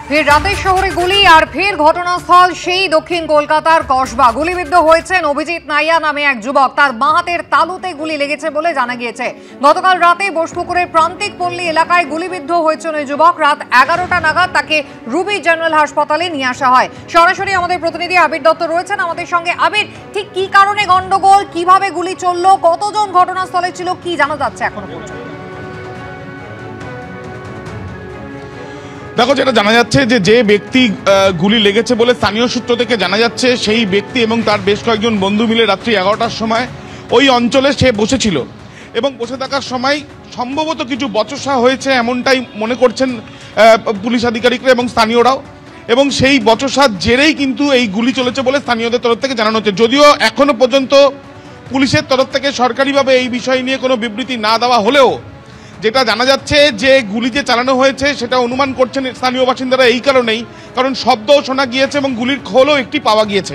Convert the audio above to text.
ফের রাতের শহরে গুলি আর ফের ঘটনাস্থল সেই দক্ষিণ কলকাতার কসবা। গুলিবিদ্ধ হয়েছেন অভিজিৎ নাইয়া নামে এক যুবক। তার বাঁ হাতের তালুতে গুলি লেগেছে বলে জানা গিয়েছে। গতকাল রাতে বোসপুকুরের প্রান্তিক পল্লী এলাকায় গুলিবিদ্ধ হয়েছেন ওই যুবক। রাত 11টা নাগাদ তাকে রুবি জেনারেল হাসপাতালে নিয়ে আসা হয়। সরাসরি আমাদের প্রতিনিধি আবির দত্ত রয়েছেন আমাদের সঙ্গে। আবির, ঠিক কি কারণে গন্ডগোল, কিভাবে গুলি চললো, কতজন ঘটনাস্থলে ছিল, কি জানা যাচ্ছে এখনো পর্যন্ত? দেখো, যেটা জানা যাচ্ছে যে ব্যক্তি গুলি লেগেছে বলে স্থানীয় সূত্র থেকে জানা যাচ্ছে, সেই ব্যক্তি এবং তার বেশ কয়েকজন বন্ধু মিলে রাত্রি 11টার সময় ওই অঞ্চলে সে বসেছিল এবং বসে থাকার সময় সম্ভবত কিছু বচসা হয়েছে এমনটাই মনে করছেন পুলিশ আধিকারিকরা এবং স্থানীয়রাও। এবং সেই বচসার জেরেই কিন্তু এই গুলি চলেছে বলে স্থানীয়দের তরফ থেকে জানানো হচ্ছে। যদিও এখনো পর্যন্ত পুলিশের তরফ থেকে সরকারিভাবে এই বিষয় নিয়ে কোনো বিবৃতি না দেওয়া হলেও যেটা জানা যাচ্ছে যে গুলি যে চালানো হয়েছে সেটা অনুমান করছেন স্থানীয় বাসিন্দারা এই কারণেই, কারণ শব্দও শোনা গিয়েছে এবং গুলির খোলও একটি পাওয়া গিয়েছে।